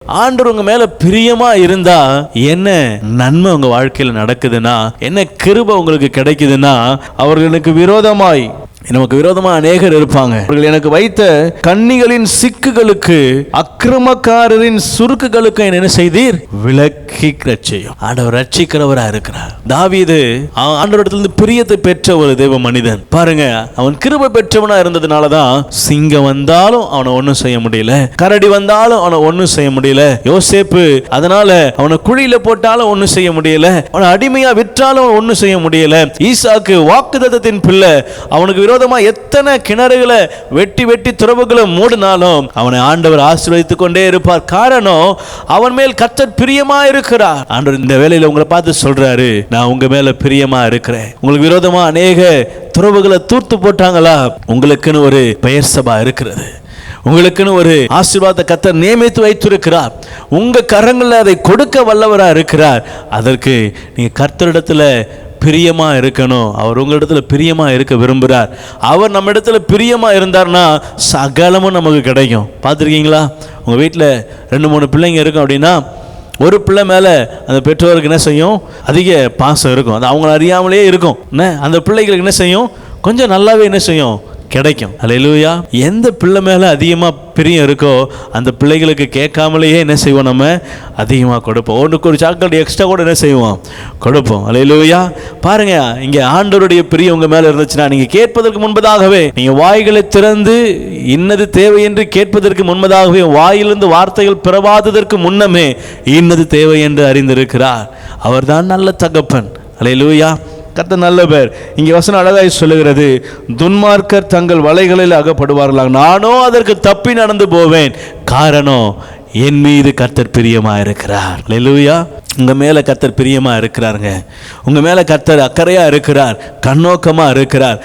ஆண்டவர் உங்க மேல பிரியமா இருந்தா என்ன நன்மை உங்க வாழ்க்கையில நடக்குதுன்னா, என்ன கிருபை உங்களுக்கு கிடைக்குதுன்னா, அவர்களுக்கு விரோதமாய் நமக்கு விரோதமா அநேகர் இருப்பாங்க. அவர்கள் எனக்கு வைத்த கண்ணிகளின் சிக்குகளுக்கு அக்கிரமக்காரரின் சுருக்குகளுக்கு என்ன செய்தீர்? விலக்கி ரட்சியும். ஆண்டவர் ரட்சிக்கிறவரா இருக்கிறார். தாவீது ஆண்டவரிடத்திலிருந்து பிரியத்தை பெற்ற ஒரு தேவ மனிதன். பாருங்க, அவன் கிருபை பெற்றவனா இருந்ததுனாலதான் சிங்கம் வந்தாலும் அவனை ஒன்னும் செய்ய முடியல, கரடி வந்தாலும் அவனை ஒன்னும் செய்ய முடியல. யோசேப்பு அதனால அவனை குழியில போட்டாலும் ஒன்னும் செய்ய முடியல, அவனை அடிமையா விற்றாலும் ஒன்னும் செய்ய முடியல. ஈசாக்கு வாக்குத்தத்தத்தின் பிள்ளை, அவனுக்கு விரோதமா எத்தனை கிணறுகளை வெட்டி வெட்டி துறவுகளை மூடினாலும் அவனை ஆண்டவர் ஆசீர்வதித்துக் கொண்டே இருப்பார். காரணம், அவன் மேல் கர்த்தர் பிரியமா இருக்கிறார். ஆண்டவர் இந்த வேளையில உங்களை பார்த்து சொல்றாரு, நான் உங்க மேல பிரியமா இருக்கிறேன். உங்களுக்கு விரோதமா அநேக துறவுகளை தூர்த்து போட்டாங்களா? உங்களுக்குன்னு ஒரு பெயர் சபா இருக்கிறது, உங்களுக்குன்னு ஒரு ஆசீர்வாத கர்த்தர் நியமித்து வைத்திருக்கிறார். உங்க கரங்களில் அதை கொடுக்க வல்லவரா இருக்கிறார். அதற்கு நீங்க கர்த்தரிடத்துல பிரியமா இருக்கணும். அவர் உங்க இடத்துல பிரியமா இருக்க விரும்புகிறார். அவர் நம்ம இடத்துல பிரியமா இருந்தார்னா சகலமும் நமக்கு கிடைக்கும். பார்த்துருக்கீங்களா? உங்க வீட்டில் 2-3 பிள்ளைங்க இருக்கும் அப்படின்னா, ஒரு பிள்ளை மேலே அந்த பெற்றோருக்கு என்ன செய்யும்? அதிக பாசம் இருக்கும். அது அவங்கள அறியாமலே இருக்கும். அந்த பிள்ளைகளுக்கு என்ன செய்யும்? கொஞ்சம் நல்லாவே என்ன செய்யும்? கிடைக்கும். அல்லேலூயா. எந்த பிள்ளை மேலே அதிகமாக பிரியம் இருக்கோ அந்த பிள்ளைகளுக்கு கேட்காமலேயே என்ன செய்வோம்? நம்ம அதிகமாக கொடுப்போம். ஒன்றுக்கு ஒரு சாக்லேட் எக்ஸ்ட்ரா கூட என்ன செய்வோம்? கொடுப்போம். அல்லேலூயா. பாருங்க, இங்கே ஆண்டவருடைய பிரியம் உங்கள் மேலே இருந்துச்சுன்னா, நீங்கள் கேட்பதற்கு முன்பதாகவே, நீங்கள் வாய்களை திறந்து இன்னது தேவை என்று கேட்பதற்கு முன்பதாகவே, வாயிலிருந்து வார்த்தைகள் பிறவாததற்கு முன்னமே இன்னது தேவை என்று அறிந்திருக்கிறார். அவர்தான் நல்ல தகப்பன். அல்லேலூயா. கர்த்தர் நல்லவர். இங்கே வசனம் அழகாய் சொல்லுகிறது, துன்மார்க்கர் தங்கள் வலைகளில் அகப்படுவார்களாக, நானோ அதற்கு தப்பி நடந்து போவேன். காரணம், என் மீது கர்த்தர் பிரியமா இருக்கிறார். அல்லேலூயா. உங்க மேல கர்த்தர் பிரியமா இருக்கிறாருங்க. உங்க மேல கர்த்தர் அக்கறையா இருக்கிறார், கண்ணோக்கமா இருக்கிறார்.